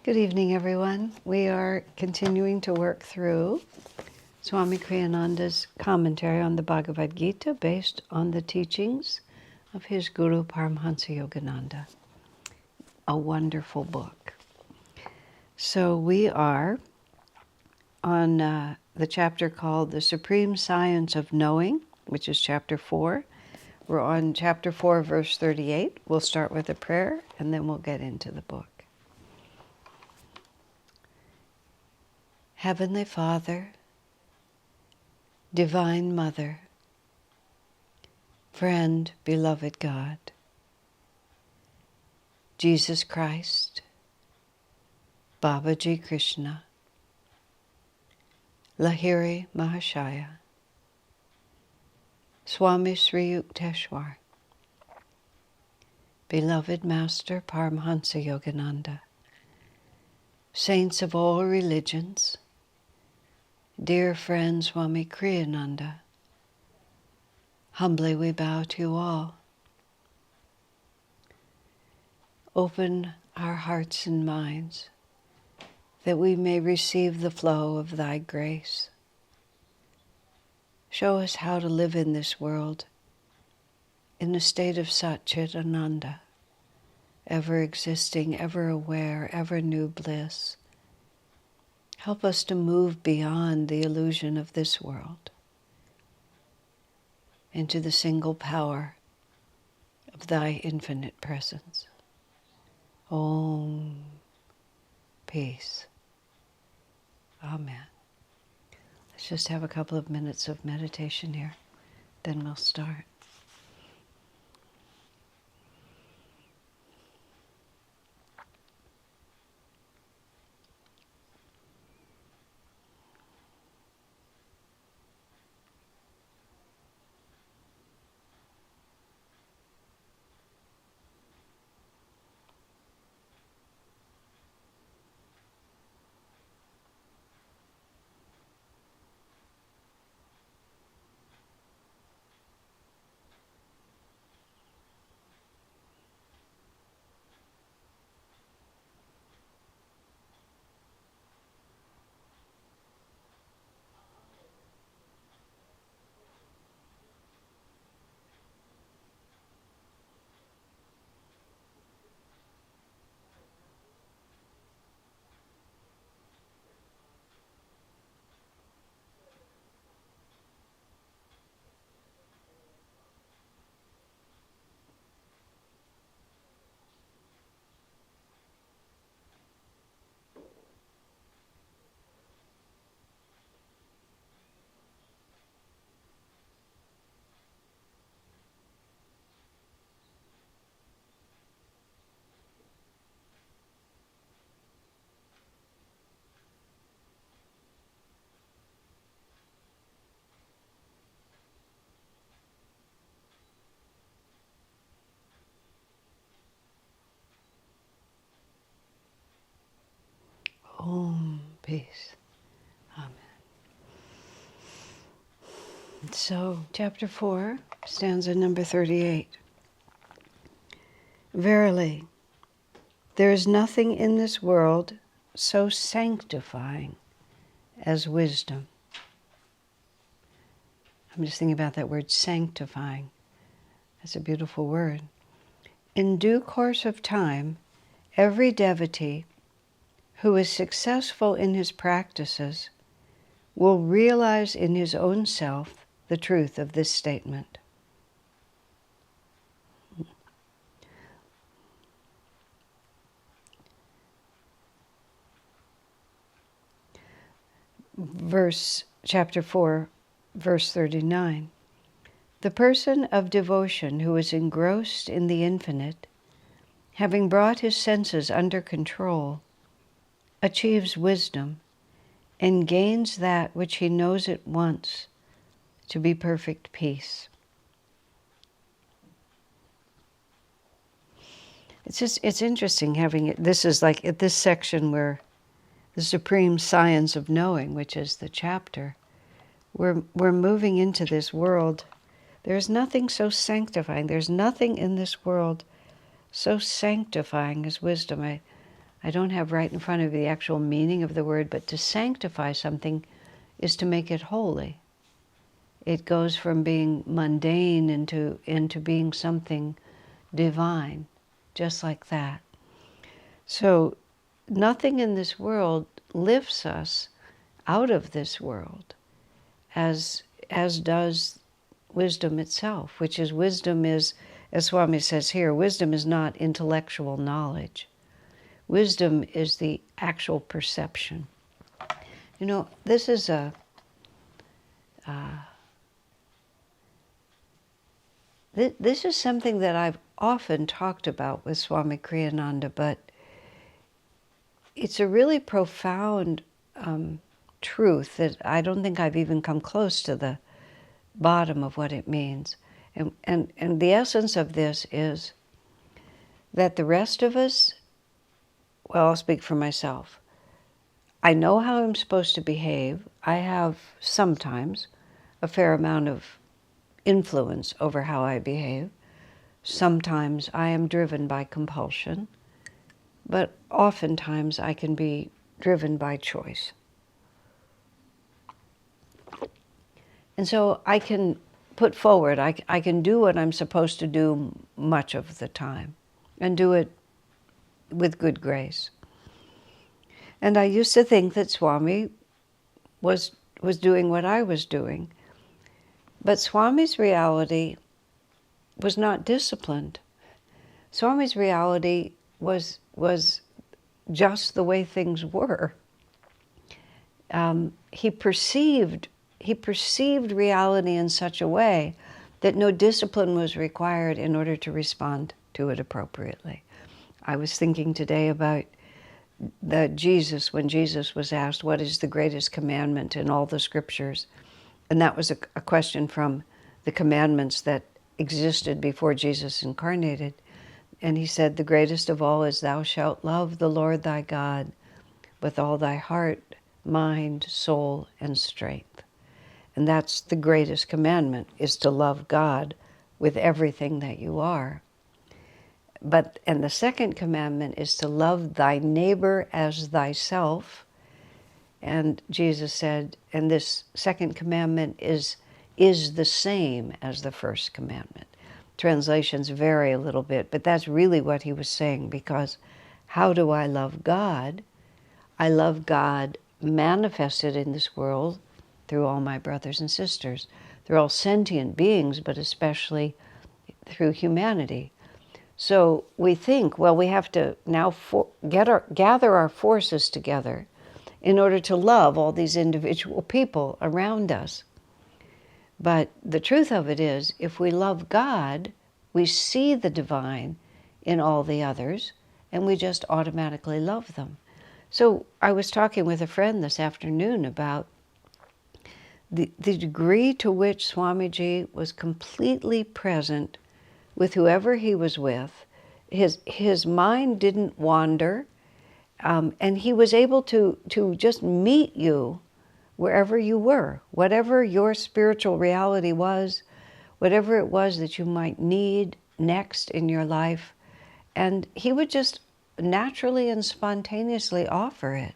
Good evening, everyone. We are continuing to work through Swami Kriyananda's commentary on the Bhagavad Gita based on the teachings of his Guru Paramhansa Yogananda. A wonderful book. So we are on the chapter called The Supreme Science of Knowing, which is chapter 4. We're on chapter 4, verse 38. We'll start with a prayer, and then we'll get into the book. Heavenly Father, Divine Mother, Friend, Beloved God, Jesus Christ, Babaji Krishna, Lahiri Mahashaya, Swami Sri Yukteswar, Beloved Master Paramhansa Yogananda, Saints of all religions, dear friend Swami Kriyananda, humbly we bow to you all. Open our hearts and minds that we may receive the flow of thy grace. Show us how to live in this world in a state of Satchit Ananda, ever existing, ever aware, ever new bliss. Help us to move beyond the illusion of this world into the single power of thy infinite presence. Om. Peace. Amen. Let's just have a couple of minutes of meditation here, then we'll start. Om. Peace. Amen. So, chapter 4, stanza number 38. Verily, there is nothing in this world so sanctifying as wisdom. I'm just thinking about that word sanctifying. That's a beautiful word. In due course of time, every devotee who is successful in his practices will realize in his own self the truth of this statement. Chapter 4, verse 39. The person of devotion who is engrossed in the infinite, having brought his senses under control, achieves wisdom and gains that which he knows at once to be perfect peace. It's interesting having it. This is like at this section where the supreme science of knowing, which is the chapter, we're moving into this world. There's nothing so sanctifying. There's nothing in this world so sanctifying as wisdom. I I don't have right in front of me the actual meaning of the word, but to sanctify something is to make it holy. It goes from being mundane into being something divine, just like that. So nothing in this world lifts us out of this world as does wisdom itself, which is wisdom is, as Swami says here, wisdom is not intellectual knowledge. Wisdom is the actual perception. You know, this is this is something that I've often talked about with Swami Kriyananda, but it's a really profound truth that I don't think I've even come close to the bottom of what it means. And the essence of this is that the rest of us, well, I'll speak for myself. I know how I'm supposed to behave. I have sometimes a fair amount of influence over how I behave. Sometimes I am driven by compulsion, but oftentimes I can be driven by choice. And so I can put forward, I can do what I'm supposed to do much of the time, and do it with good grace. And I used to think that Swami was doing what I was doing. But Swami's reality was not disciplined. Swami's reality was just the way things were. He perceived reality in such a way that no discipline was required in order to respond to it appropriately. I was thinking today about when Jesus was asked, what is the greatest commandment in all the scriptures? And that was a question from the commandments that existed before Jesus incarnated. And he said, the greatest of all is, thou shalt love the Lord thy God with all thy heart, mind, soul, and strength. And that's the greatest commandment, is to love God with everything that you are. And the second commandment is to love thy neighbor as thyself. And Jesus said, and this second commandment is the same as the first commandment. Translations vary a little bit, but that's really what he was saying, because how do I love God? I love God manifested in this world through all my brothers and sisters. They're all sentient beings, but especially through humanity. So we think, well, we have to now gather our forces together in order to love all these individual people around us. But the truth of it is, if we love God, we see the divine in all the others, and we just automatically love them. So I was talking with a friend this afternoon about the degree to which Swamiji was completely present with whoever he was with. His mind didn't wander, and he was able to just meet you wherever you were, whatever your spiritual reality was, whatever it was that you might need next in your life, and he would just naturally and spontaneously offer it.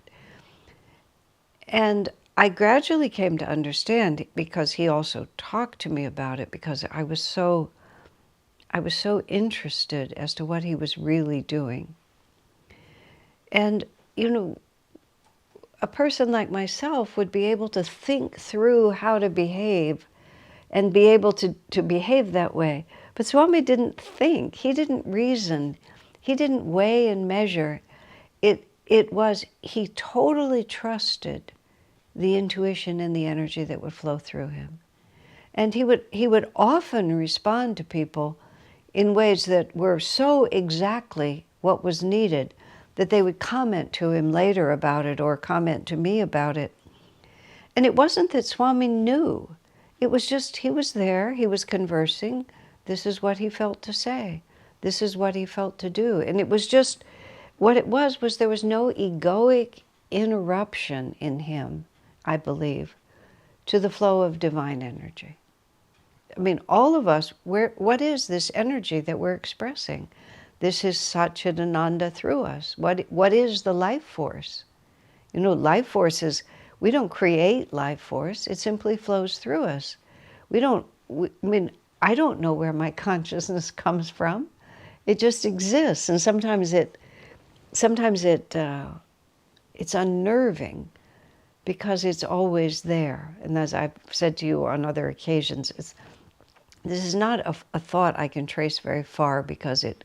And I gradually came to understand, because he also talked to me about it, because I was so interested as to what he was really doing. And, you know, a person like myself would be able to think through how to behave and be able to behave that way. But Swami didn't think, he didn't reason, he didn't weigh and measure. It was, he totally trusted the intuition and the energy that would flow through him. And he would often respond to people in ways that were so exactly what was needed that they would comment to him later about it or comment to me about it. And it wasn't that Swami knew. It was just, he was there, he was conversing. This is what he felt to say. This is what he felt to do. And it was just, what it was there was no egoic interruption in him, I believe, to the flow of divine energy. I mean, all of us, what is this energy that we're expressing? This is Satchidananda through us. What is the life force? You know, life force is, we don't create life force. It simply flows through us. I don't know where my consciousness comes from. It just exists. And sometimes it's unnerving because it's always there. And as I've said to you on other occasions, this is not a thought I can trace very far because it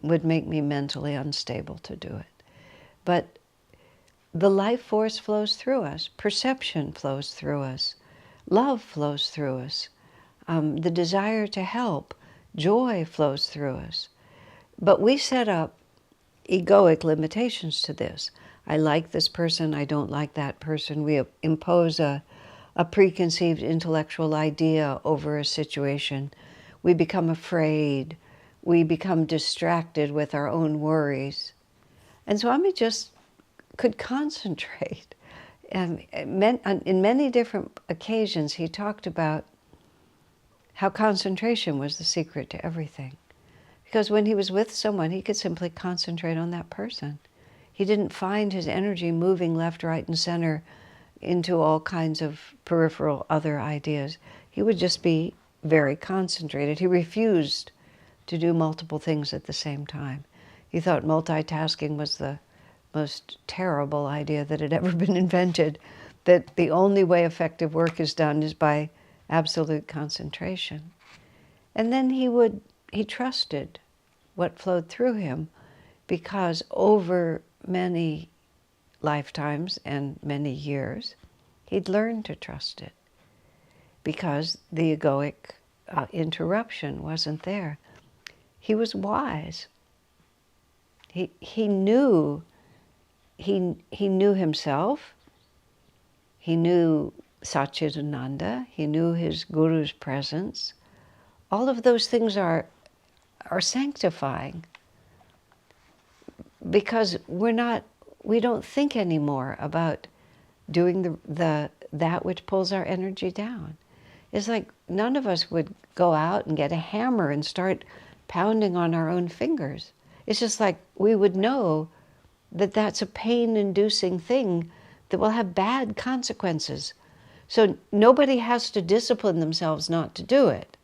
would make me mentally unstable to do it. But the life force flows through us. Perception flows through us. Love flows through us. The desire to help, joy flows through us. But we set up egoic limitations to this. I like this person, I don't like that person. We impose a preconceived intellectual idea over a situation. We become afraid. We become distracted with our own worries. And Swami just could concentrate. And in many different occasions, he talked about how concentration was the secret to everything. Because when he was with someone, he could simply concentrate on that person. He didn't find his energy moving left, right, and center into all kinds of peripheral other ideas. He would just be very concentrated. He refused to do multiple things at the same time. He thought multitasking was the most terrible idea that had ever been invented, that the only way effective work is done is by absolute concentration. And then he trusted what flowed through him, because over many lifetimes and many years, he'd learned to trust it, because the egoic interruption wasn't there. He was wise. He knew himself. He knew Satchidananda. He knew his guru's presence. All of those things are sanctifying, because we don't think anymore about doing that which pulls our energy down. It's like none of us would go out and get a hammer and start pounding on our own fingers. It's just like we would know that that's a pain-inducing thing that will have bad consequences. So nobody has to discipline themselves not to do it.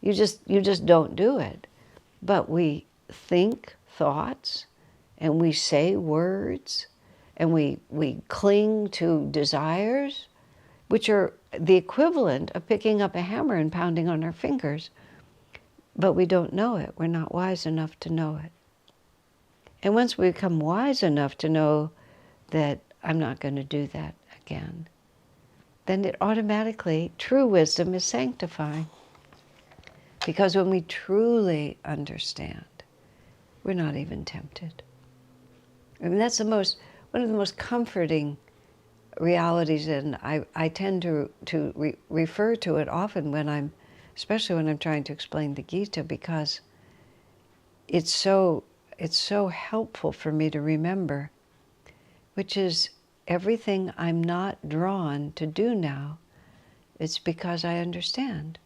You just don't do it. But we think thoughts, and we say words, and we cling to desires, which are the equivalent of picking up a hammer and pounding on our fingers. But we don't know it. We're not wise enough to know it. And once we become wise enough to know that I'm not going to do that again, then it automatically, true wisdom is sanctifying. Because when we truly understand, we're not even tempted. I mean, that's one of the most comforting realities, and I tend to refer to it often especially when I'm trying to explain the Gita, because it's so helpful for me to remember, which is everything I'm not drawn to do now, it's because I understand.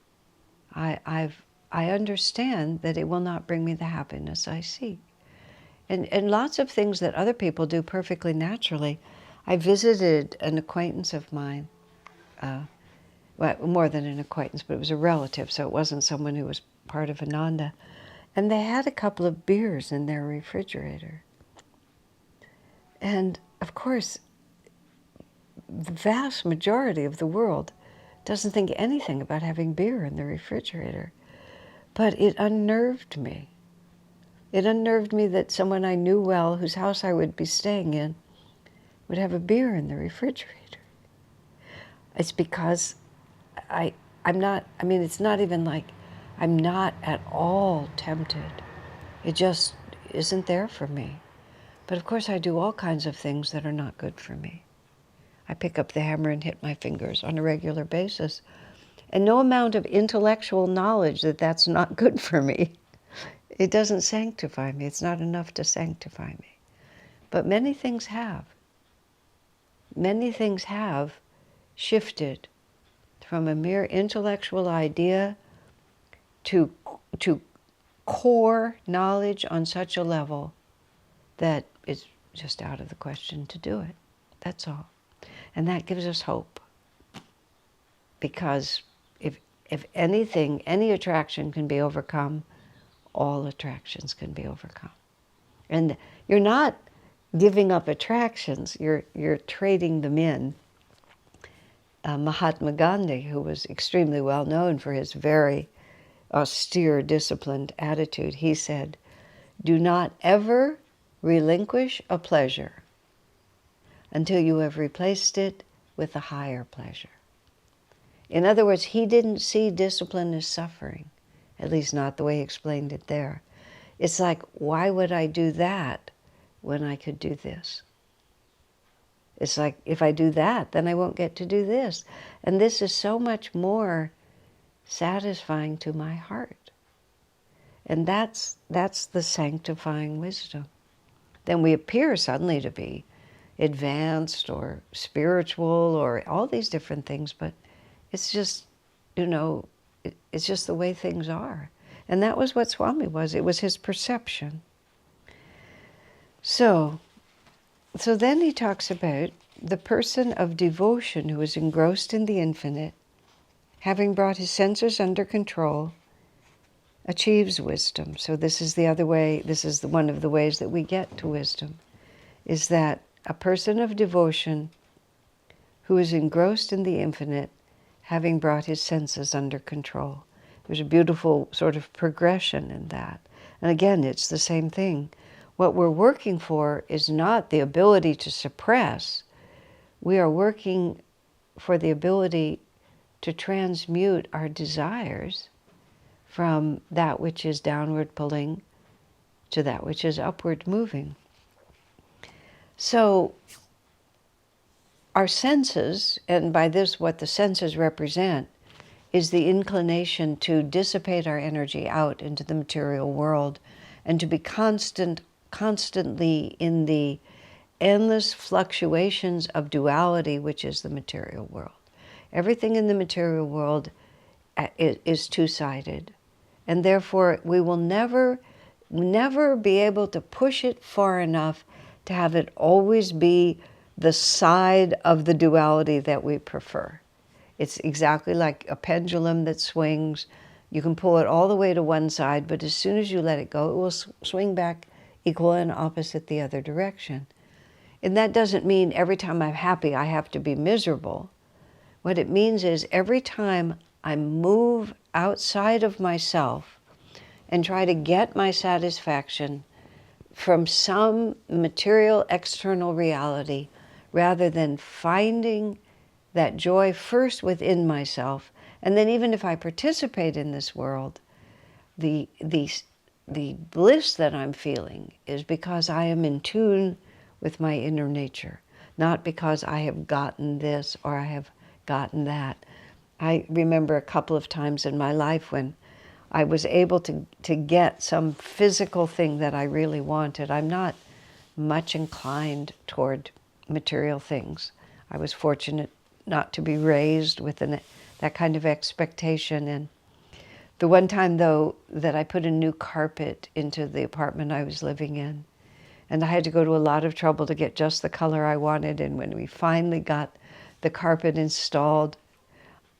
I understand that it will not bring me the happiness I seek. And lots of things that other people do perfectly naturally. I visited an acquaintance of mine, well, more than an acquaintance, but it was a relative, so it wasn't someone who was part of Ananda. And they had a couple of beers in their refrigerator. And of course, the vast majority of the world doesn't think anything about having beer in the refrigerator. But it unnerved me. It unnerved me that someone I knew well, whose house I would be staying in, would have a beer in the refrigerator. It's because it's not even like I'm not at all tempted. It just isn't there for me. But of course I do all kinds of things that are not good for me. I pick up the hammer and hit my fingers on a regular basis. And no amount of intellectual knowledge that that's not good for me, it doesn't sanctify me. It's not enough to sanctify me. But many things have. Many things have shifted from a mere intellectual idea to core knowledge on such a level that it's just out of the question to do it. That's all. And that gives us hope. Because if anything, any attraction can be overcome, all attractions can be overcome. And you're not giving up attractions, you're trading them in. Mahatma Gandhi, who was extremely well known for his very austere, disciplined attitude, he said, "Do not ever relinquish a pleasure until you have replaced it with a higher pleasure." In other words, he didn't see discipline as suffering, at least not the way he explained it there. It's like, why would I do that when I could do this? It's like, if I do that, then I won't get to do this. And this is so much more satisfying to my heart. And that's the sanctifying wisdom. Then we appear suddenly to be advanced or spiritual or all these different things, but it's just, it's just the way things are. And that was what Swami was. It was his perception. So then he talks about the person of devotion who is engrossed in the infinite, having brought his senses under control, achieves wisdom. So this is the other way, this is one of the ways that we get to wisdom, is that a person of devotion who is engrossed in the infinite, having brought his senses under control. There's a beautiful sort of progression in that. And again, it's the same thing. What we're working for is not the ability to suppress. We are working for the ability to transmute our desires from that which is downward pulling to that which is upward moving. So our senses, and by this what the senses represent, is the inclination to dissipate our energy out into the material world and to be constantly in the endless fluctuations of duality, which is the material world. Everything in the material world is two-sided, and therefore we will never be able to push it far enough to have it always be the side of the duality that we prefer. It's exactly like a pendulum that swings. You can pull it all the way to one side, but as soon as you let it go, it will swing back equal and opposite the other direction. And that doesn't mean every time I'm happy I have to be miserable. What it means is every time I move outside of myself and try to get my satisfaction from some material external reality, rather than finding that joy first within myself, and then even if I participate in this world, the bliss that I'm feeling is because I am in tune with my inner nature, not because I have gotten this or I have gotten that. I remember a couple of times in my life when I was able to get some physical thing that I really wanted. I'm not much inclined toward material things. I was fortunate not to be raised with that kind of expectation. And the one time, though, that I put a new carpet into the apartment I was living in, and I had to go to a lot of trouble to get just the color I wanted, and when we finally got the carpet installed,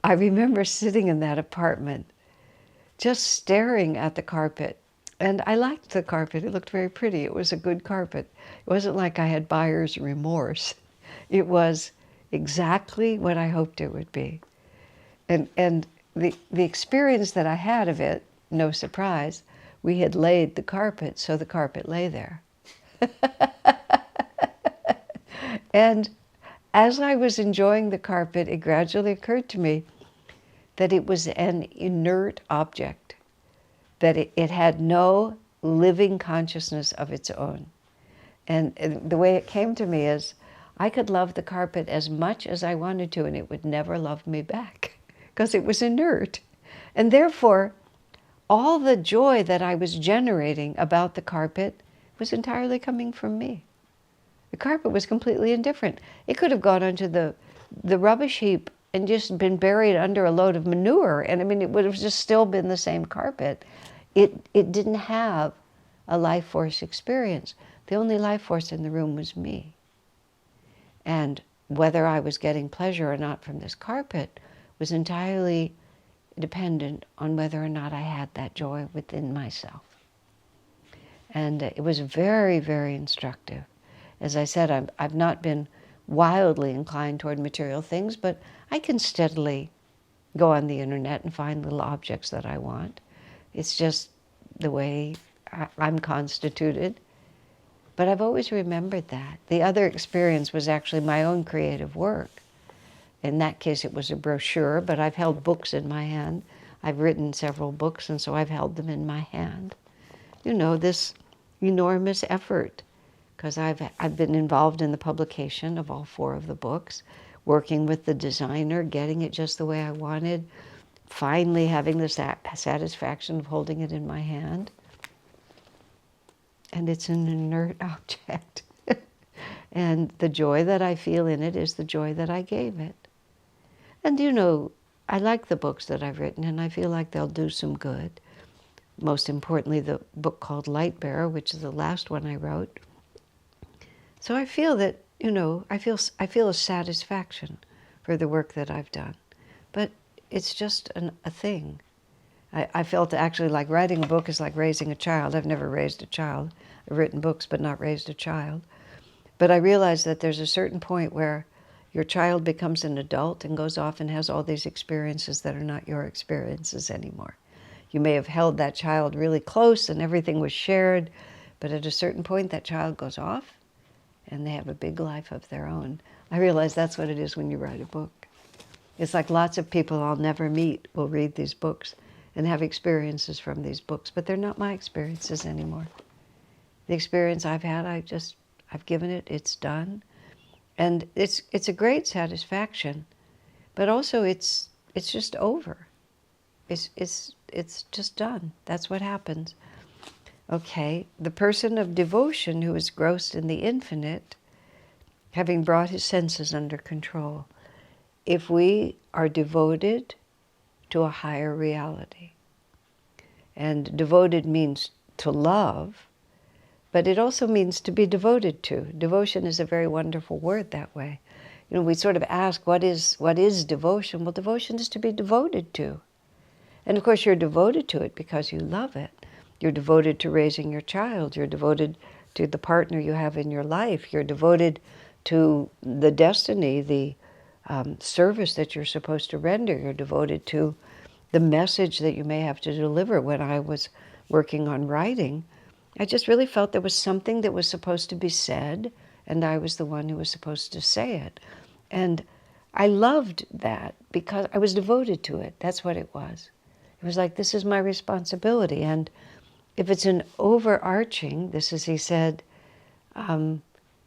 I remember sitting in that apartment just staring at the carpet. And I liked the carpet. It looked very pretty. It was a good carpet. It wasn't like I had buyer's remorse. It was exactly what I hoped it would be. And the experience that I had of it, no surprise, we had laid the carpet, so the carpet lay there. And as I was enjoying the carpet, it gradually occurred to me that it was an inert object, that it had no living consciousness of its own. And the way it came to me is, I could love the carpet as much as I wanted to, and it would never love me back, because it was inert. And therefore, all the joy that I was generating about the carpet was entirely coming from me. The carpet was completely indifferent. It could have gone onto the rubbish heap and just been buried under a load of manure, and I mean, it would have just still been the same carpet. it didn't have a life force experience. The only life force in the room was me. And whether I was getting pleasure or not from this carpet was entirely dependent on whether or not I had that joy within myself. And it was very, very instructive. As I said, I've not been wildly inclined toward material things, but I can steadily go on the internet and find little objects that I want. It's just the way I'm constituted. But I've always remembered that. The other experience was actually my own creative work. In that case, it was a brochure, but I've held books in my hand. I've written several books, and so I've held them in my hand. You know, this enormous effort, because I've been involved in the publication of all 4 of the books, working with the designer, getting it just the way I wanted, finally having the satisfaction of holding it in my hand. And it's an inert object. And the joy that I feel in it is the joy that I gave it. And you know, I like the books that I've written, and I feel like they'll do some good. Most importantly, the book called Light Bearer, which is the last one I wrote. So I feel that, you know, I feel a satisfaction for the work that I've done. But it's just a thing. I felt actually like writing a book is like raising a child. I've never raised a child. I've written books but not raised a child. But I realized that there's a certain point where your child becomes an adult and goes off and has all these experiences that are not your experiences anymore. You may have held that child really close and everything was shared, but at a certain point that child goes off and they have a big life of their own. I realize that's what it is when you write a book. It's like lots of people I'll never meet will read these books and have experiences from these books, but they're not my experiences anymore. The experience I've had, I've given it, it's done. And it's a great satisfaction, but also it's just over. It's just done. That's what happens. Okay, the person of devotion who is grossed in the infinite, having brought his senses under control. If we are devoted to a higher reality, and devoted means to love, but it also means to be devoted to. Devotion is a very wonderful word that way. You know, we sort of ask, what is devotion? Well, devotion is to be devoted to. And of course, you're devoted to it because you love it. You're devoted to raising your child. You're devoted to the partner you have in your life. You're devoted to the destiny, the service that you're supposed to render. You're devoted to the message that you may have to deliver. When I was working on writing, I just really felt there was something that was supposed to be said, and I was the one who was supposed to say it. And I loved that because I was devoted to it. That's what it was. It was like, this is my responsibility. And if it's an overarching, this is, he said,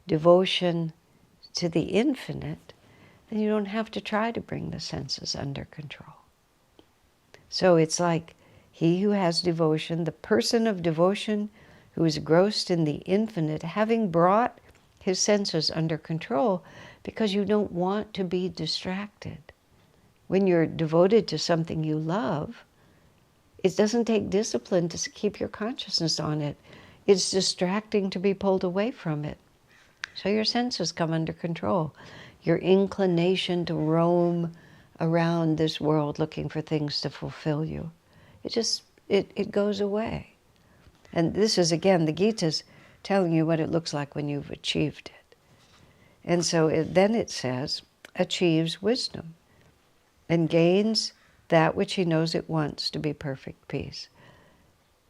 devotion to the infinite, then you don't have to try to bring the senses under control. So it's like he who has devotion, the person of devotion who is grossed in the infinite, having brought his senses under control, because you don't want to be distracted. When you're devoted to something you love, it doesn't take discipline to keep your consciousness on it. It's distracting to be pulled away from it. So your senses come under control. Your inclination to roam around this world looking for things to fulfill you, it goes away. And this is, again, the Gita's telling you what it looks like when you've achieved it. And so then it says, achieves wisdom and gains that which he knows it wants to be perfect peace.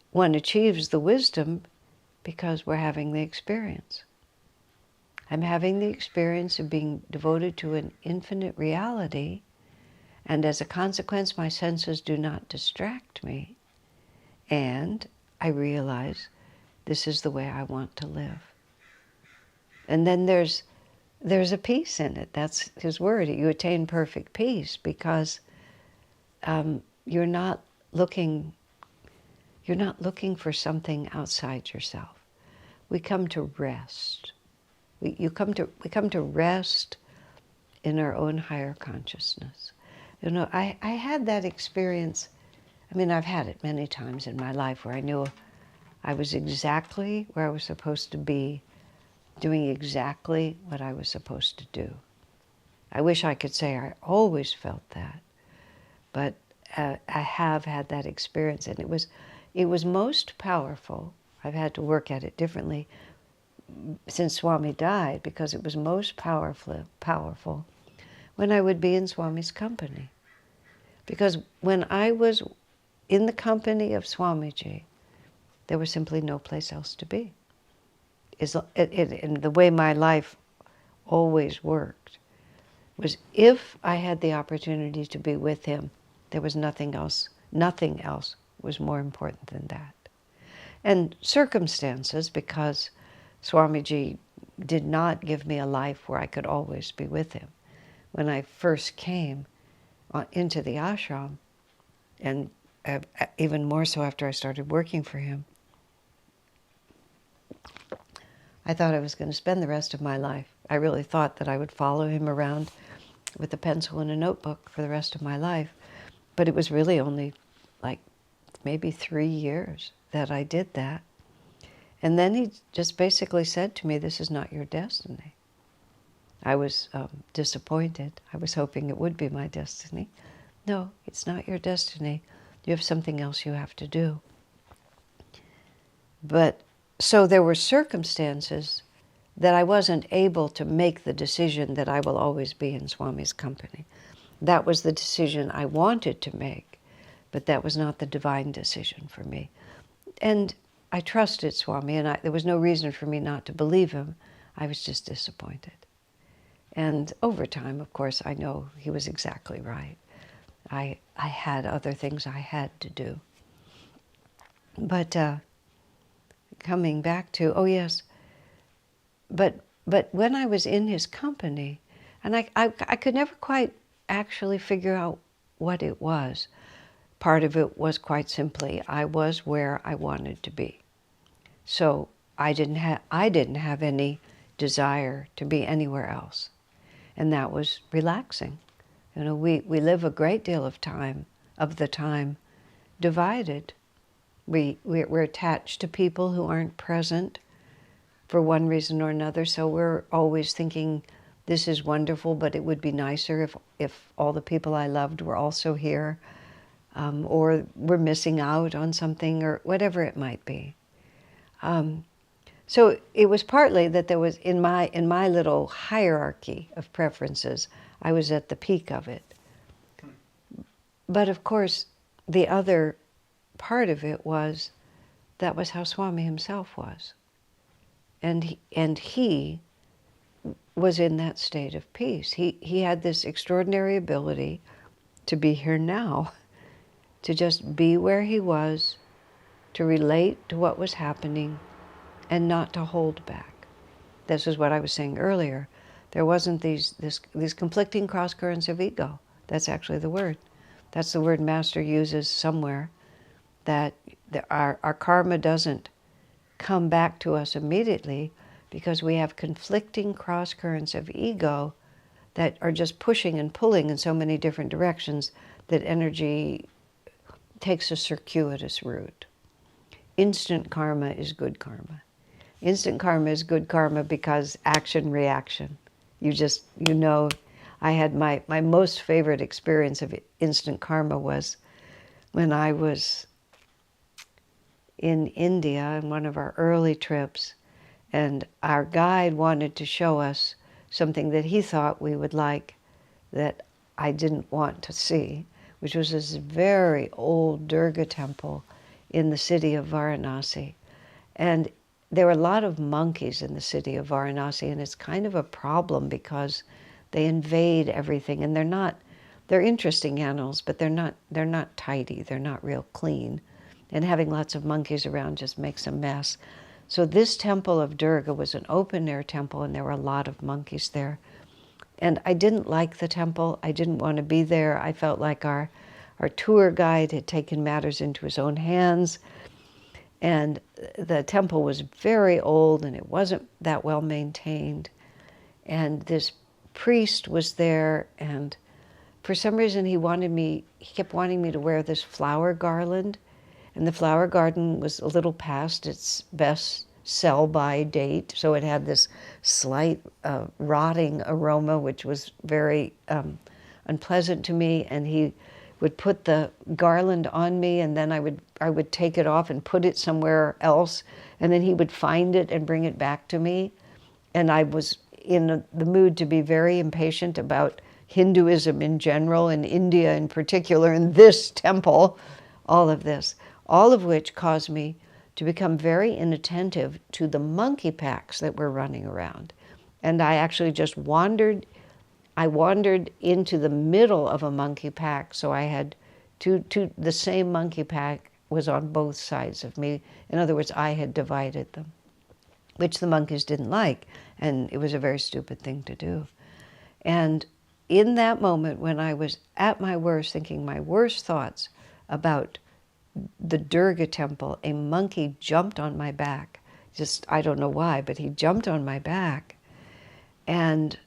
One achieves the wisdom because we're having the experience. I'm having the experience of being devoted to an infinite reality, and as a consequence, my senses do not distract me, and I realize this is the way I want to live. And then there's a peace in it. That's his word. You attain perfect peace because you're not looking for something outside yourself. We come to rest. We come to rest in our own higher consciousness. You know, I had that experience I mean, I've had it many times in my life where I knew I was exactly where I was supposed to be, doing exactly what I was supposed to do. I wish I could say I always felt that, but I have had that experience, and it was most powerful. I've had to work at it differently since Swami died, because it was most powerful when I would be in Swami's company. Because when I was in the company of Swamiji, there was simply no place else to be. And the way my life always worked was, if I had the opportunity to be with him, there was nothing else was more important than that. And circumstances, because Swamiji did not give me a life where I could always be with him. When I first came into the ashram, and even more so after I started working for him, I thought I was going to spend the rest of my life. I really thought that I would follow him around with a pencil and a notebook for the rest of my life. But it was really only like maybe 3 years that I did that. And then he just basically said to me, "This is not your destiny." I was disappointed. I was hoping it would be my destiny. "No, it's not your destiny. You have something else you have to do." But so there were circumstances that I wasn't able to make the decision that I will always be in Swami's company. That was the decision I wanted to make, but that was not the divine decision for me. And I trusted Swami, and there was no reason for me not to believe him. I was just disappointed. And over time, of course, I know he was exactly right. I had other things I had to do. But coming back to, oh yes, but when I was in his company, and I could never quite actually figure out what it was. Part of it was quite simply, I was where I wanted to be. So I didn't have any desire to be anywhere else. And that was relaxing. You know, we live a great deal of the time divided. We're attached to people who aren't present for one reason or another, so we're always thinking, this is wonderful, but it would be nicer if all the people I loved were also here, or we're missing out on something, or whatever it might be. So it was partly that there was, in my little hierarchy of preferences, I was at the peak of it. But of course, the other part of it was, that was how Swami himself was. And he was in that state of peace. He had this extraordinary ability to be here now, to just be where he was, to relate to what was happening, and not to hold back. This is what I was saying earlier. There wasn't these conflicting cross currents of ego. That's actually the word. That's the word Master uses somewhere, that our karma doesn't come back to us immediately because we have conflicting cross currents of ego that are just pushing and pulling in so many different directions that energy takes a circuitous route. Instant karma is good karma. Instant karma is good karma because action, reaction. You know, I had my most favorite experience of instant karma was when I was in India in one of our early trips, and our guide wanted to show us something that he thought we would like that I didn't want to see, which was this very old Durga temple in the city of Varanasi. And there were a lot of monkeys in the city of Varanasi, and it's kind of a problem because they invade everything, and they're interesting animals, but they're not tidy, they're not real clean. And having lots of monkeys around just makes a mess. So this temple of Durga was an open-air temple, and there were a lot of monkeys there. And I didn't like the temple. I didn't want to be there. I felt like our tour guide had taken matters into his own hands. And the temple was very old, and it wasn't that well maintained. And this priest was there, and for some reason he kept wanting me to wear this flower garland, and the flower garden was a little past its best sell-by date, so it had this slight rotting aroma, which was very unpleasant to me. And he would put the garland on me, and then I would take it off and put it somewhere else, and then he would find it and bring it back to me. And I was in the mood to be very impatient about Hinduism in general, and India in particular, and this temple, all of this, all of which caused me to become very inattentive to the monkey packs that were running around. And I actually just wandered into the middle of a monkey pack, so I had the same monkey pack was on both sides of me. In other words, I had divided them, which the monkeys didn't like, and it was a very stupid thing to do. And in that moment, when I was at my worst, thinking my worst thoughts about the Durga temple, a monkey jumped on my back. Just, I don't know why, but he jumped on my back. And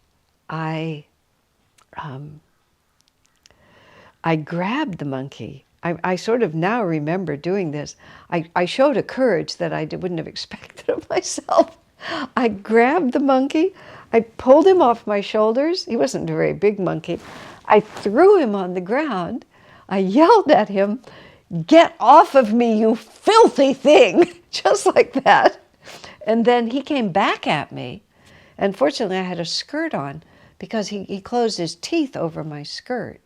I grabbed the monkey. I sort of now remember doing this. I showed a courage that I wouldn't have expected of myself. I grabbed the monkey. I pulled him off my shoulders. He wasn't a very big monkey. I threw him on the ground. I yelled at him, "Get off of me, you filthy thing!" Just like that. And then he came back at me. And fortunately, I had a skirt on, because he closed his teeth over my skirt.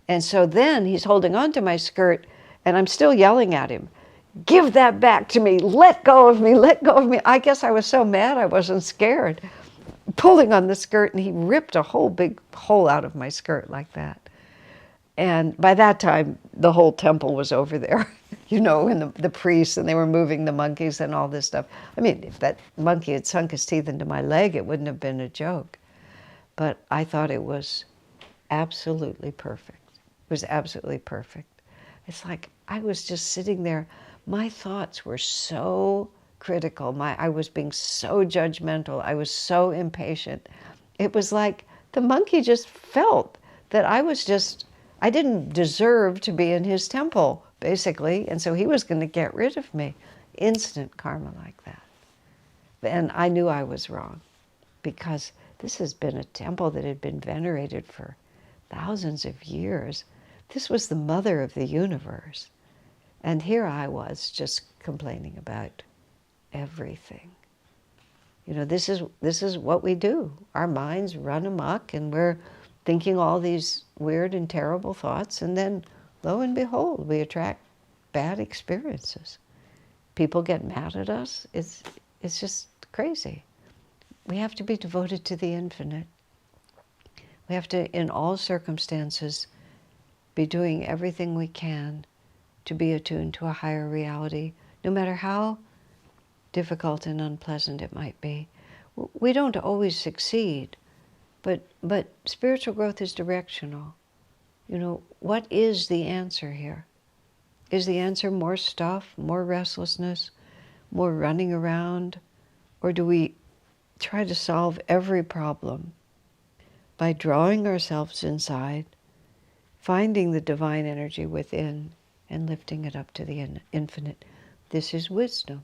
And so then he's holding on to my skirt, and I'm still yelling at him, "Give that back to me, let go of me, let go of me." I guess I was so mad I wasn't scared. Pulling on the skirt, and he ripped a whole big hole out of my skirt like that. And by that time, the whole temple was over there, and the priests, and they were moving the monkeys and all this stuff. I mean, if that monkey had sunk his teeth into my leg, it wouldn't have been a joke. But I thought it was absolutely perfect. It was absolutely perfect. It's like I was just sitting there. My thoughts were so critical. I was being so judgmental. I was so impatient. It was like the monkey just felt that I didn't deserve to be in his temple, basically, and so he was going to get rid of me. Instant karma like that. And I knew I was wrong, because this has been a temple that had been venerated for thousands of years. This was the mother of the universe. And here I was just complaining about everything. This is what we do. Our minds run amok, and we're thinking all these weird and terrible thoughts, and then, lo and behold, we attract bad experiences. People get mad at us. It's just crazy. We have to be devoted to the infinite. We have to, in all circumstances, be doing everything we can to be attuned to a higher reality, no matter how difficult and unpleasant it might be. We don't always succeed, but spiritual growth is directional. What is the answer here? Is the answer more stuff, more restlessness, more running around? Or do we try to solve every problem by drawing ourselves inside, finding the divine energy within, and lifting it up to the infinite? This is wisdom.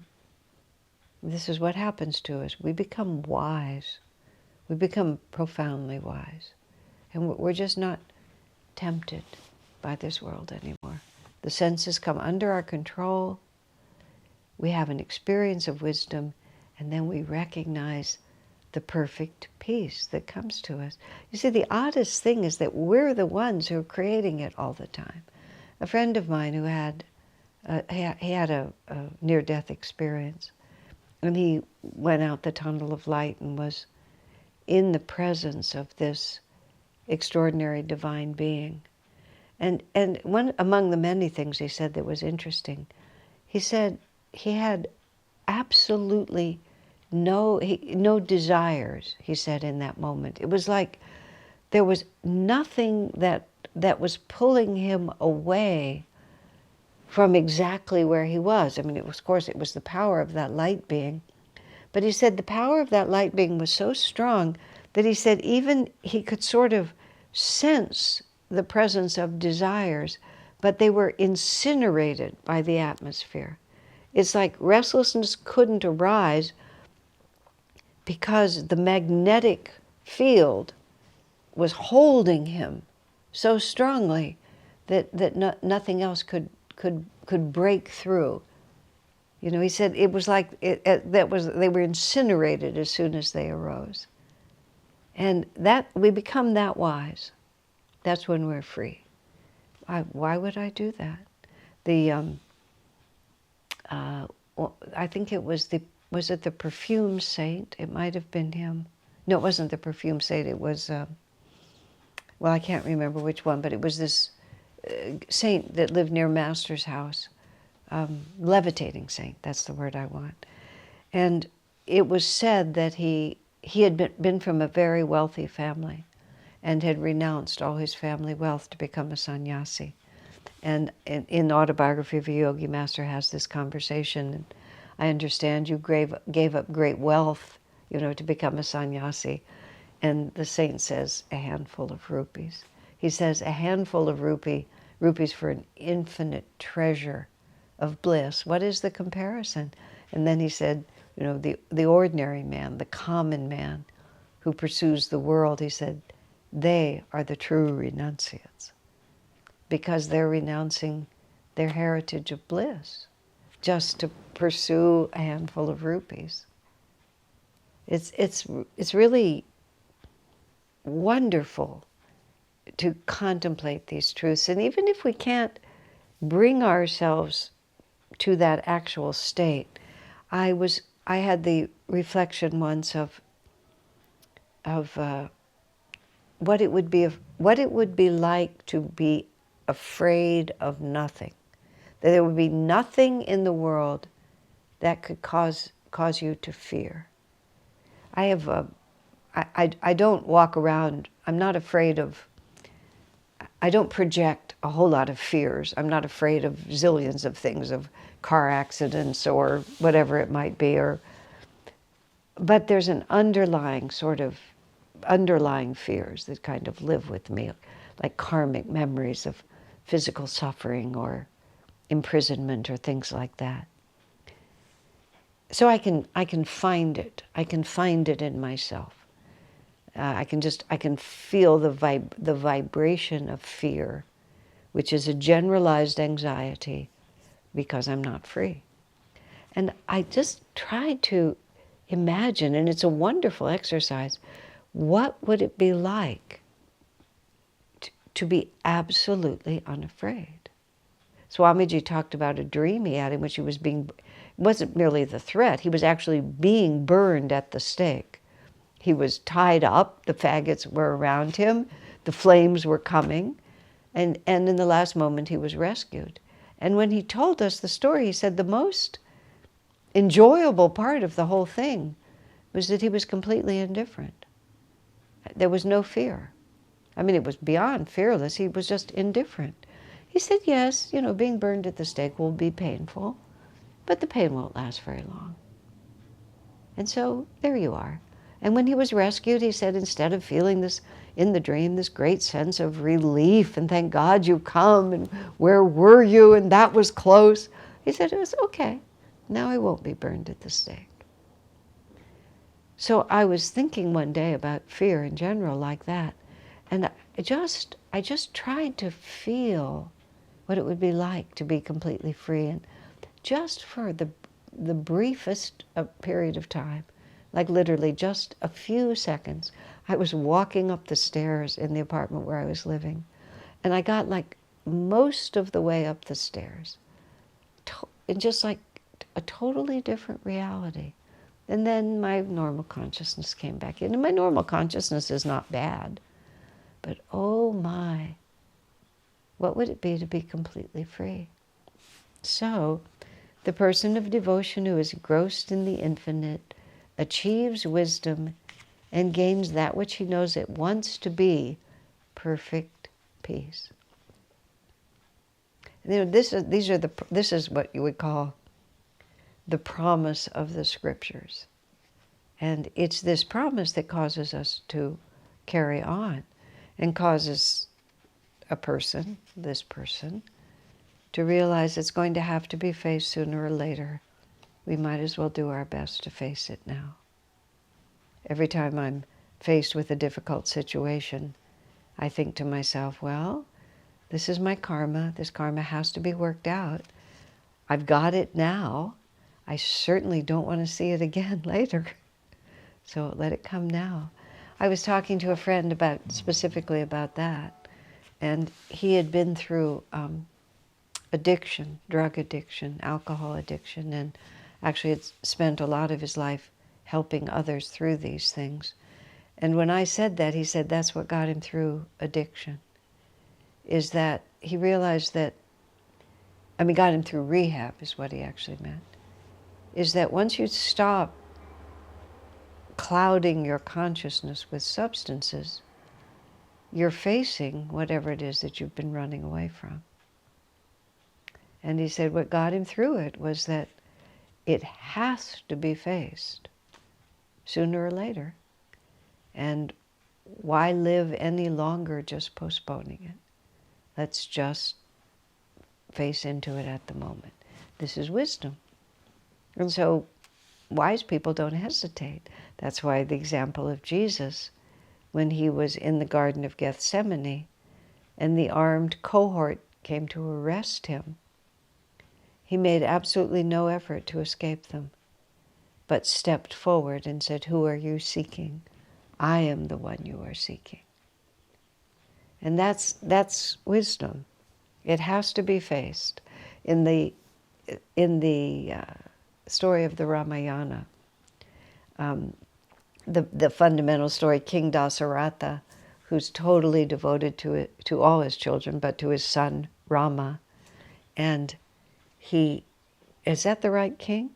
This is what happens to us. We become wise. We become profoundly wise. And we're just not tempted by this world anymore. The senses come under our control. We have an experience of wisdom, and then we recognize the perfect peace that comes to us. You see, the oddest thing is that we're the ones who are creating it all the time. A friend of mine who had a near-death experience, and he went out the tunnel of light and was in the presence of this extraordinary divine being. And one among the many things he said that was interesting, he said he had absolutely no desires, he said, in that moment. It was like there was nothing that was pulling him away from exactly where he was. I mean, of course, it was the power of that light being. But he said the power of that light being was so strong that he said even he could sort of sense the presence of desires, but they were incinerated by the atmosphere. It's like restlessness couldn't arise because the magnetic field was holding him so strongly that nothing else could break through. You know, he said it was like they were incinerated as soon as they arose. And that we become that wise. That's when we're free. Why would I do that? I think it was it the perfume saint? It might have been him. No, it wasn't the perfume saint. It was, well, I can't remember which one, but it was this saint that lived near Master's house. Levitating saint, that's the word I want. And it was said that he had been from a very wealthy family and had renounced all his family wealth to become a sannyasi. And in the Autobiography of a Yogi, Master has this conversation. And I understand you gave up great wealth, you know, to become a sannyasi. And the saint says, a handful of rupees. He says, a handful of rupees for an infinite treasure of bliss. What is the comparison? And then he said, you know, the ordinary man, the common man who pursues the world, he said, they are the true renunciates because they're renouncing their heritage of bliss just to pursue a handful of rupees. It's really wonderful to contemplate these truths. And even if we can't bring ourselves to that actual state, I had the reflection once of what it would be like to be afraid of nothing. That there would be nothing in the world that could cause you to fear. I don't walk around, I'm not afraid of, I don't project a whole lot of fears. I'm not afraid of zillions of things, of car accidents or whatever it might be, but there's an underlying fears that kind of live with me, like karmic memories of physical suffering or imprisonment or things like that. So I can find it. I can find it in myself. I can feel the vibration of fear, which is a generalized anxiety because I'm not free. And I just try to imagine, and it's a wonderful exercise, what would it be like to be absolutely unafraid? Swamiji talked about a dream he had in which he was it wasn't merely the threat, he was actually being burned at the stake. He was tied up, the faggots were around him, the flames were coming, and in the last moment he was rescued. And when he told us the story, he said the most enjoyable part of the whole thing was that he was completely indifferent. There was no fear. I mean, it was beyond fearless, he was just indifferent. He said, yes, you know, being burned at the stake will be painful, but the pain won't last very long. And so, there you are. And when he was rescued, he said, instead of feeling this, in the dream, this great sense of relief, and thank God you come, and where were you, and that was close, he said, it was okay. Now I won't be burned at the stake. So I was thinking one day about fear in general like that, and I just tried to feel what it would be like to be completely free, and just for the briefest period of time, like literally just a few seconds, I was walking up the stairs in the apartment where I was living, and I got like most of the way up the stairs, in just like a totally different reality. And then my normal consciousness came back in, and my normal consciousness is not bad, but oh my, what would it be to be completely free? So, the person of devotion who is engrossed in the infinite achieves wisdom and gains that which he knows it wants to be, perfect peace. You know, this is what you would call the promise of the scriptures. And it's this promise that causes us to carry on and causes a person, this person, to realize it's going to have to be faced sooner or later. We might as well do our best to face it now. Every time I'm faced with a difficult situation, I think to myself, well, this is my karma. This karma has to be worked out. I've got it now. I certainly don't want to see it again later. So let it come now. I was talking to a friend specifically about that, and he had been through addiction, drug addiction, alcohol addiction, and actually had spent a lot of his life helping others through these things. And when I said that, he said that's what got him through addiction, is that he realized that, got him through rehab is what he actually meant, is that once you stop clouding your consciousness with substances, you're facing whatever it is that you've been running away from. And he said what got him through it was that it has to be faced sooner or later. And why live any longer just postponing it? Let's just face into it at the moment. This is wisdom. And so wise people don't hesitate. That's why the example of Jesus, when he was in the Garden of Gethsemane and the armed cohort came to arrest him, he made absolutely no effort to escape them, but stepped forward and said, "Who are you seeking? I am the one you are seeking." And that's wisdom. It has to be faced. In the story of the Ramayana, the fundamental story, King Dasaratha, who's totally devoted to all his children, but to his son Rama, and is that the right king?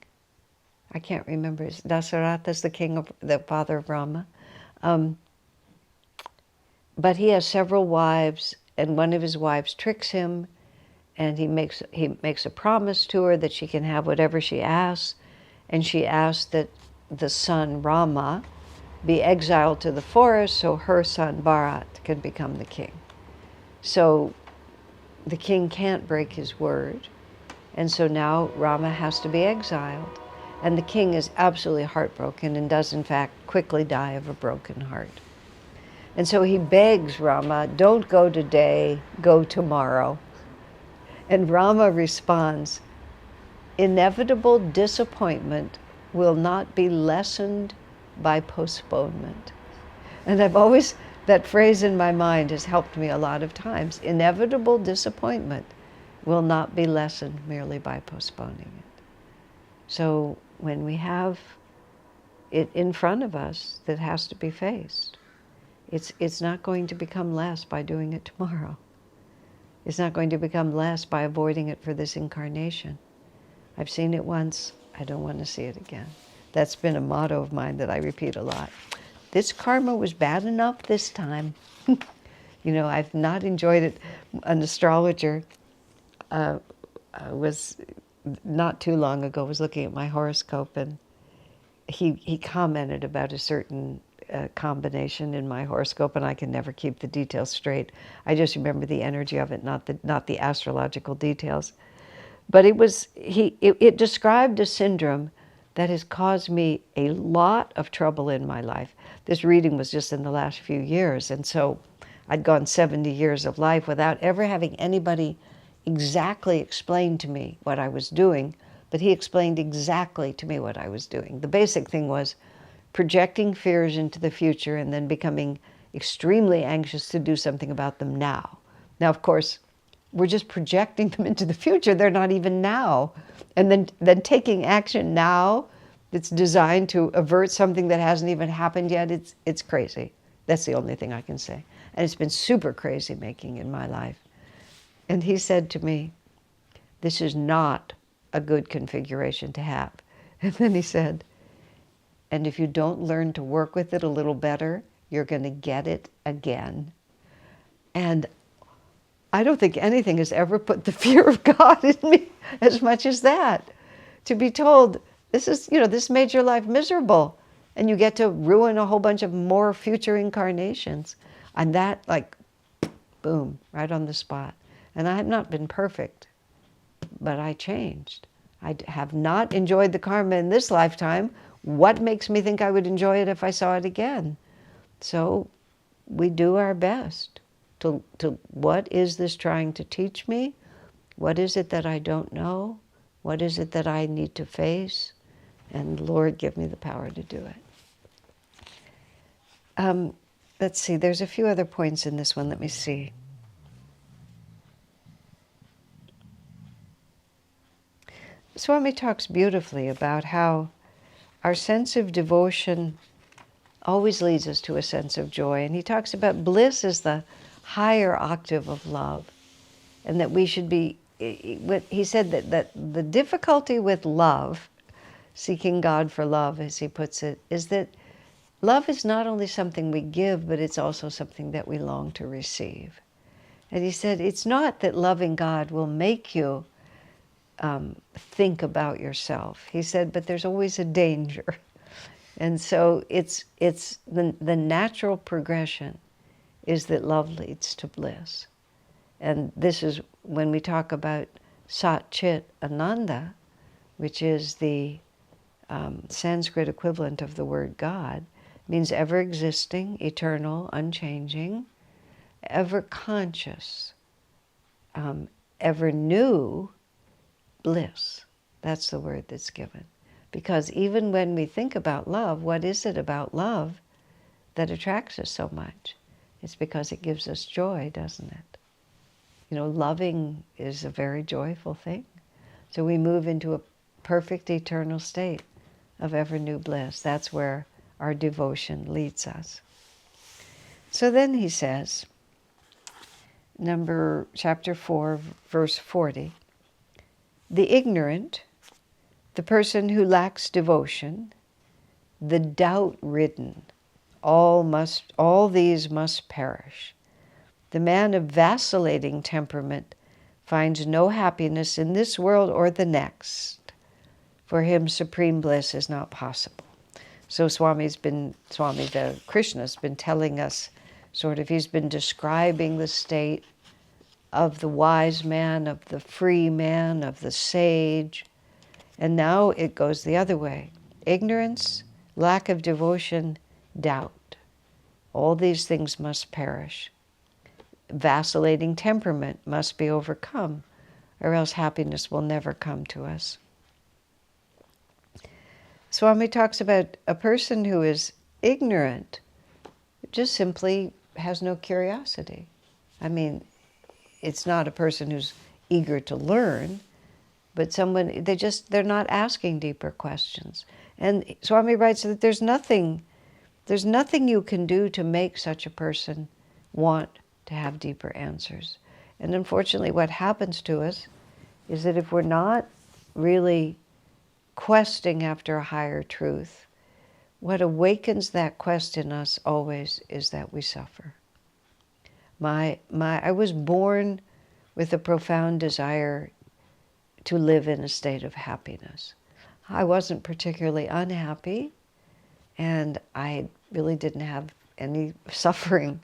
I can't remember. Dasaratha's the king of the father of Rama. But he has several wives, and one of his wives tricks him, and he makes a promise to her that she can have whatever she asks, and she asks that the son Rama be exiled to the forest so her son Bharat can become the king. So the king can't break his word, and so now Rama has to be exiled. And the king is absolutely heartbroken and does in fact quickly die of a broken heart. And so he begs Rama, "Don't go today, go tomorrow." And Rama responds, "Inevitable disappointment will not be lessened by postponement." And that phrase in my mind has helped me a lot of times. Inevitable disappointment will not be lessened merely by postponing it. So when we have it in front of us that has to be faced, it's not going to become less by doing it tomorrow. It's not going to become less by avoiding it for this incarnation. I've seen it once, I don't want to see it again. That's been a motto of mine that I repeat a lot. This karma was bad enough this time. I've not enjoyed it. An astrologer was not too long ago was looking at my horoscope, and he commented about a certain combination in my horoscope, and I can never keep the details straight. I just remember the energy of it, not the astrological details. But it described a syndrome that has caused me a lot of trouble in my life. This reading was just in the last few years, and so I'd gone 70 years of life without ever having anybody exactly explain to me what I was doing, but he explained exactly to me what I was doing. The basic thing was projecting fears into the future and then becoming extremely anxious to do something about them now. Now, of course, we're just projecting them into the future. They're not even now. And then taking action now that's designed to avert something that hasn't even happened yet, it's crazy. That's the only thing I can say. And it's been super crazy making in my life. And he said to me, "This is not a good configuration to have." And then he said, "And if you don't learn to work with it a little better, you're going to get it again." And I don't think anything has ever put the fear of God in me as much as that. To be told, this made your life miserable, and you get to ruin a whole bunch of more future incarnations. And that, Boom, right on the spot. And I have not been perfect, but I changed. I have not enjoyed the karma in this lifetime. What makes me think I would enjoy it if I saw it again? So we do our best to what is this trying to teach me? What is it that I don't know? What is it that I need to face? And Lord, give me the power to do it. Let's see, there's a few other points in this one. Let me see. Swami talks beautifully about how our sense of devotion always leads us to a sense of joy. And he talks about bliss as the higher octave of love. And that we should be, he said that the difficulty with love, seeking God for love, as he puts it, is that love is not only something we give, but it's also something that we long to receive. And he said, it's not that loving God will make you think about yourself. He said, but there's always a danger. And so it's the natural progression is that love leads to bliss. And this is when we talk about Sat Chit Ananda, which is the Sanskrit equivalent of the word God, means ever existing, eternal, unchanging, ever conscious, ever new bliss. That's the word that's given. Because even when we think about love, what is it about love that attracts us so much? It's because it gives us joy, doesn't it? You know, loving is a very joyful thing. So we move into a perfect eternal state of ever new bliss. That's where our devotion leads us. So then he says, chapter 4, verse 40, the ignorant, the person who lacks devotion, the doubt-ridden, all these must perish. The man of vacillating temperament finds no happiness in this world or the next. For him, supreme bliss is not possible. So Krishna's been telling us he's been describing the state of the wise man, of the free man, of the sage. And now it goes the other way. Ignorance, lack of devotion, doubt. All these things must perish. Vacillating temperament must be overcome, or else happiness will never come to us. Swami talks about a person who is ignorant, just simply has no curiosity. I mean, it's not a person who's eager to learn, but someone, they're not asking deeper questions. And Swami writes that there's nothing you can do to make such a person want to have deeper answers. And unfortunately, what happens to us is that if we're not really questing after a higher truth, what awakens that quest in us always is that we suffer. I was born with a profound desire to live in a state of happiness. I wasn't particularly unhappy, and I really didn't have any suffering.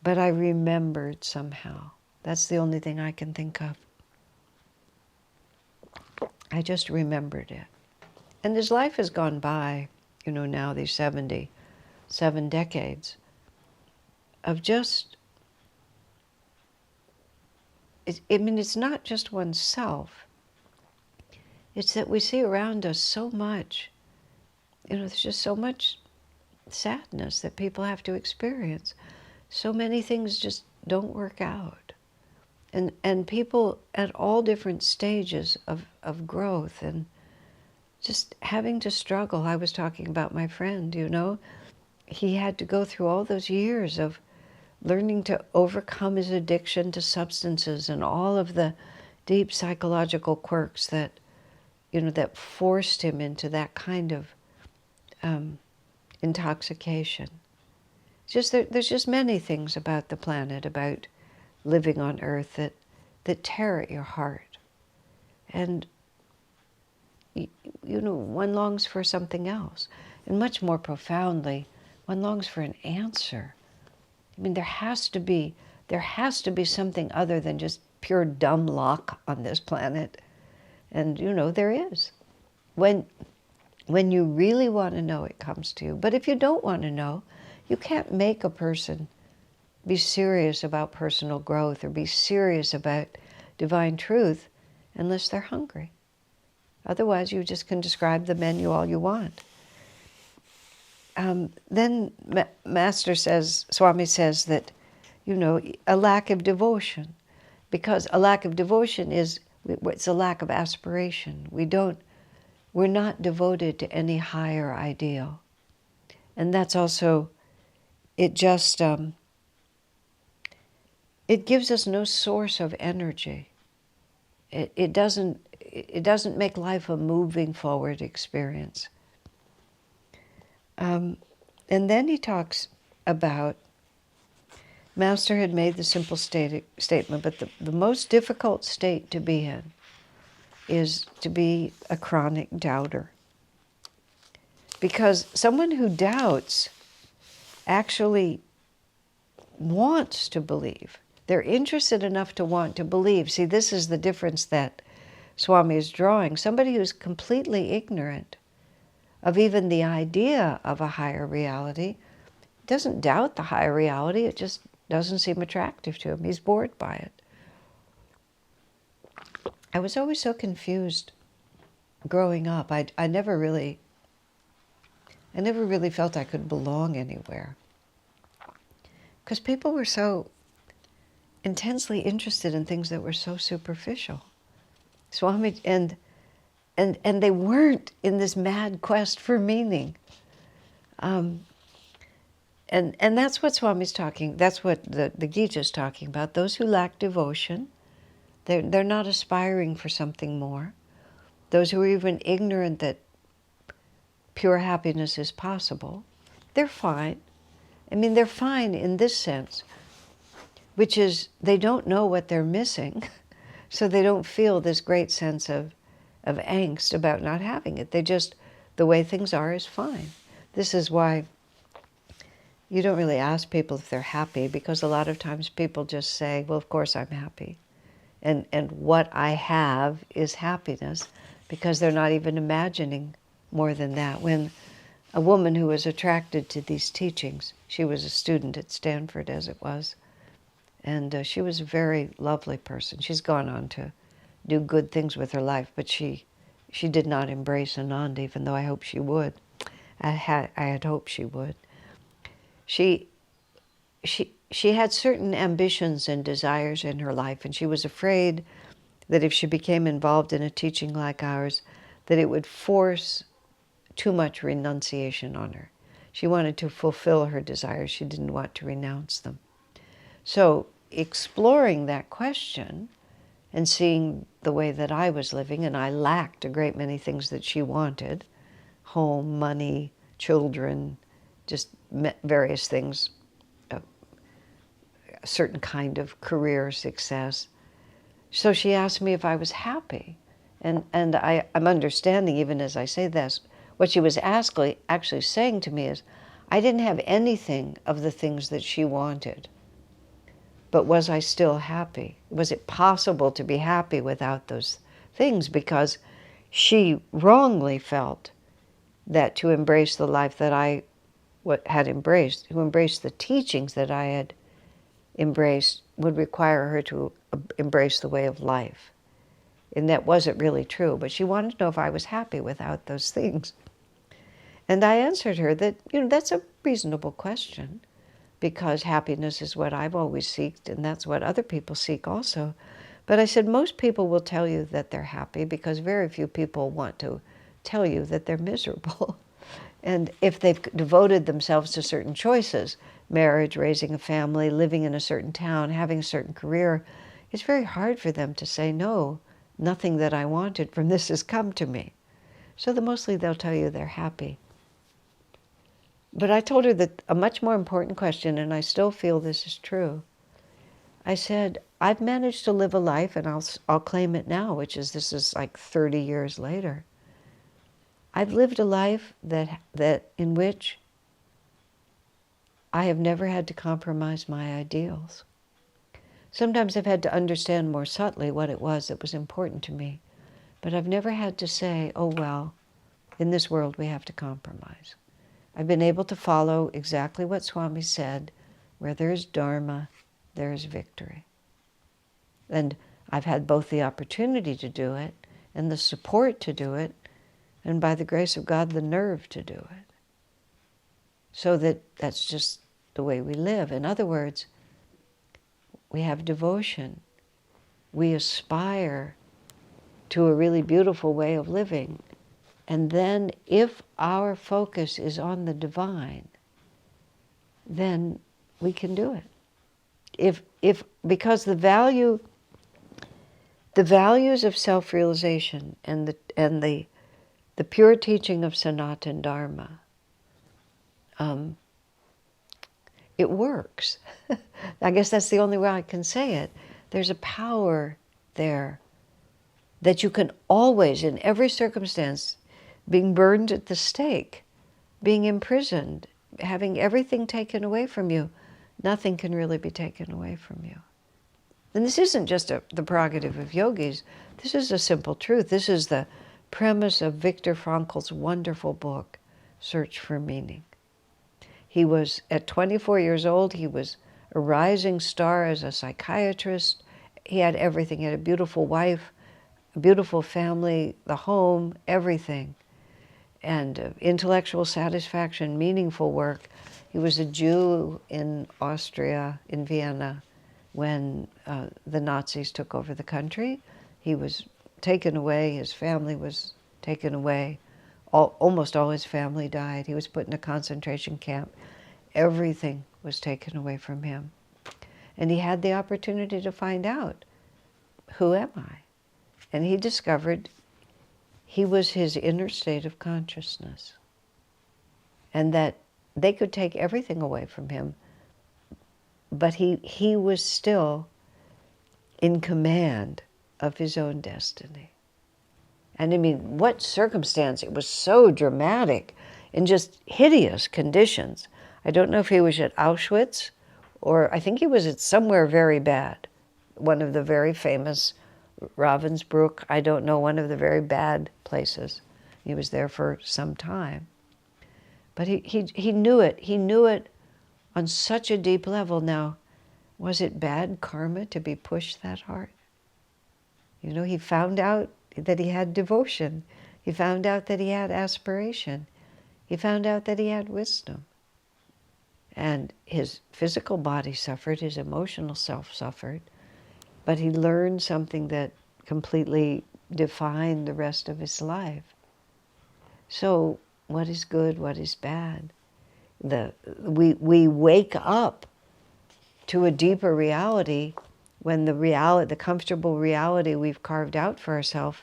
But I remembered somehow. That's the only thing I can think of. I just remembered it. And as life has gone by, now these 77 decades of just, it's not just oneself. It's that we see around us so much. There's just so much sadness that people have to experience. So many things just don't work out. And people at all different stages of growth and just having to struggle. I was talking about my friend, he had to go through all those years of learning to overcome his addiction to substances and all of the deep psychological quirks that, that forced him into that kind of intoxication. There's just many things about the planet, about living on Earth that tear at your heart. And, one longs for something else. And much more profoundly, one longs for an answer. I mean, there has to be there has to be something other than just pure dumb luck on this planet. And, there is. When you really want to know, it comes to you. But if you don't want to know, you can't make a person be serious about personal growth or be serious about divine truth unless they're hungry. Otherwise, you just can describe the menu all you want. Then Swami says that, a lack of devotion, because a lack of devotion it's a lack of aspiration. We're not devoted to any higher ideal. And that's also, it just, it gives us no source of energy. It doesn't make life a moving forward experience. And then he talks about, Master had made the simple statement, but the most difficult state to be in is to be a chronic doubter. Because someone who doubts actually wants to believe. They're interested enough to want to believe. See, this is the difference that Swami is drawing. Somebody who's completely ignorant of even the idea of a higher reality doesn't doubt the higher reality. It just doesn't seem attractive to him. He's bored by it. I was always so confused growing up. I never really felt I could belong anywhere, because people were so intensely interested in things that were so superficial. Swami and they weren't in this mad quest for meaning. And that's what Swami's talking. That's what the Gita is talking about. Those who lack devotion, they're not aspiring for something more. Those who are even ignorant that pure happiness is possible, they're fine. I mean, they're fine in this sense, which is they don't know what they're missing, so they don't feel this great sense of angst about not having it. They just, the way things are is fine. This is why you don't really ask people if they're happy, because a lot of times people just say, well, of course I'm happy. And what I have is happiness, because they're not even imagining more than that. When a woman who was attracted to these teachings, she was a student at Stanford as it was, and she was a very lovely person. She's gone on to do good things with her life, but she did not embrace Ananda, even though I hope she would. I had hoped she would. She had certain ambitions and desires in her life, and she was afraid that if she became involved in a teaching like ours, that it would force too much renunciation on her. She wanted to fulfill her desires. She didn't want to renounce them. So exploring that question and seeing the way that I was living, and I lacked a great many things that she wanted, home, money, children, just various things, a certain kind of career success. So she asked me if I was happy. And I'm understanding, even as I say this, what she was actually saying to me is, I didn't have anything of the things that she wanted, but was I still happy? Was it possible to be happy without those things? Because she wrongly felt that to embrace the life that I had embraced, to embrace the teachings that I had embraced, would require her to embrace the way of life. And that wasn't really true, but she wanted to know if I was happy without those things. And I answered her that, that's a reasonable question, because happiness is what I've always sought, and that's what other people seek also. But I said, most people will tell you that they're happy, because very few people want to tell you that they're miserable. And if they've devoted themselves to certain choices, marriage, raising a family, living in a certain town, having a certain career, it's very hard for them to say, no, nothing that I wanted from this has come to me. So mostly they'll tell you they're happy. But I told her that a much more important question, and I still feel this is true. I said, I've managed to live a life, and I'll claim it now, this is like 30 years later. I've lived a life that in which I have never had to compromise my ideals. Sometimes I've had to understand more subtly what it was that was important to me. But I've never had to say, oh, well, in this world we have to compromise. I've been able to follow exactly what Swami said, where there's Dharma, there's victory. And I've had both the opportunity to do it and the support to do it, and by the grace of God, the nerve to do it. So that's just the way we live. In other words, we have devotion. We aspire to a really beautiful way of living. And then if our focus is on the divine, then we can do it. Because the values of self-realization and the pure teaching of Sanatana Dharma, it works. I guess that's the only way I can say it. There's a power there that you can always, in every circumstance, being burned at the stake, being imprisoned, having everything taken away from you, nothing can really be taken away from you. And this isn't just the prerogative of yogis. This is a simple truth. This is the premise of Viktor Frankl's wonderful book, Search for Meaning. He was, at 24 years old, he was a rising star as a psychiatrist. He had everything. He had a beautiful wife, a beautiful family, the home, everything. And intellectual satisfaction, meaningful work. He was a Jew in Austria, in Vienna, when the Nazis took over the country. He was taken away, his family was taken away. Almost all his family died. He was put in a concentration camp. Everything was taken away from him. And he had the opportunity to find out, who am I? And he discovered he was his inner state of consciousness. And that they could take everything away from him, but he was still in command of his own destiny. And I mean, what circumstance? It was so dramatic in just hideous conditions. I don't know if he was at Auschwitz, or I think he was at somewhere very bad. One of the very famous Ravensbrück, I don't know, one of the very bad places. He was there for some time. But he knew it. He knew it on such a deep level. Now, was it bad karma to be pushed that hard? You know, he found out that he had devotion. He found out that he had aspiration. He found out that he had wisdom. And his physical body suffered, his emotional self suffered, but he learned something that completely defined the rest of his life. So, what is good, what is bad? We wake up to a deeper reality when the comfortable reality we've carved out for ourselves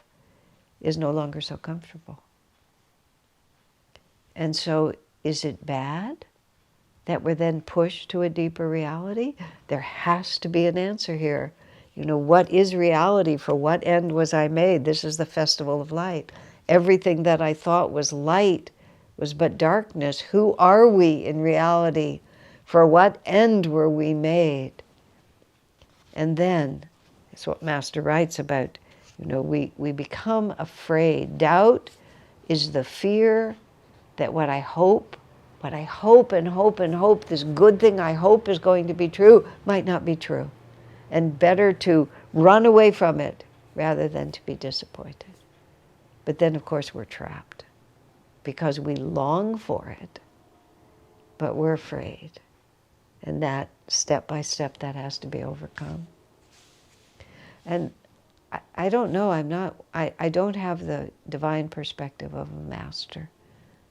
is no longer so comfortable. And so, is it bad that we're then pushed to a deeper reality? There has to be an answer here. You know, what is reality? For what end was I made? This is the festival of light. Everything that I thought was light was but darkness. Who are we in reality? For what end were we made? And then, it's what Master writes about, you know, we become afraid. Doubt is the fear that what I hope and hope and hope, this good thing I hope is going to be true, might not be true. And better to run away from it rather than to be disappointed. But then, of course, we're trapped because we long for it, but we're afraid. And that, step by step, that has to be overcome. And I don't know, I don't have the divine perspective of a master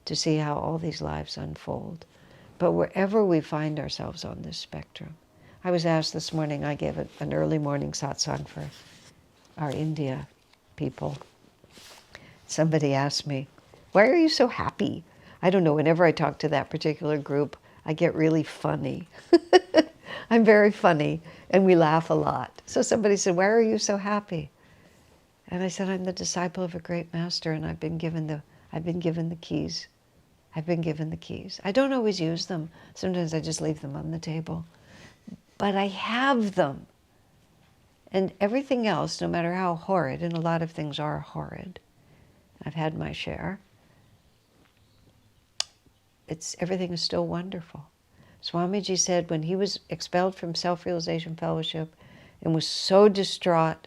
to see how all these lives unfold. But wherever we find ourselves on this spectrum, I was asked this morning, I gave an early morning satsang for our India people. Somebody asked me, why are you so happy? I don't know, whenever I talk to that particular group, I get really funny. I'm very funny, and we laugh a lot. So somebody said, why are you so happy? And I said, I'm the disciple of a great master, and I've been given the keys. I've been given the keys. I don't always use them. Sometimes I just leave them on the table. But I have them. And everything else, no matter how horrid, and a lot of things are horrid, I've had my share, everything is still wonderful. Swamiji said when he was expelled from Self-Realization Fellowship and was so distraught,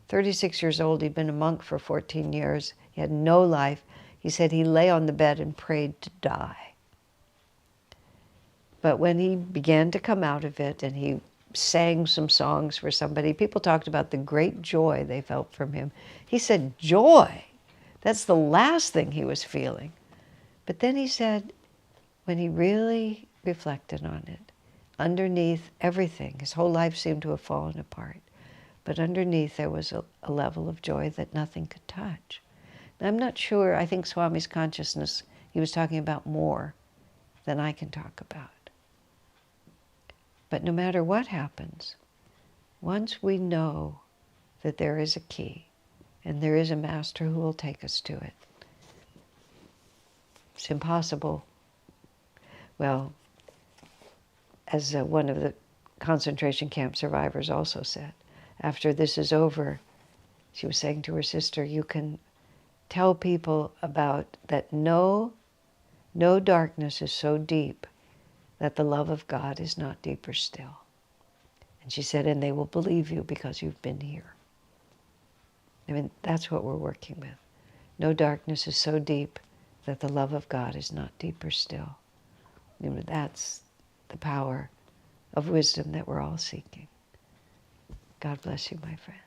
36 years old, he'd been a monk for 14 years, he had no life, he said he lay on the bed and prayed to die. But when he began to come out of it and he sang some songs for somebody, people talked about the great joy they felt from him. He said, joy? That's the last thing he was feeling. But then he said, when he really reflected on it, underneath everything, his whole life seemed to have fallen apart, but underneath there was a level of joy that nothing could touch. And I'm not sure, I think Swami's consciousness, he was talking about more than I can talk about. But no matter what happens, once we know that there is a key and there is a master who will take us to it, it's impossible. Well, as one of the concentration camp survivors also said, after this is over, she was saying to her sister, you can tell people about that no darkness is so deep that the love of God is not deeper still. And she said, and they will believe you because you've been here. I mean, that's what we're working with. No darkness is so deep that the love of God is not deeper still. You know, that's the power of wisdom that we're all seeking. God bless you, my friend.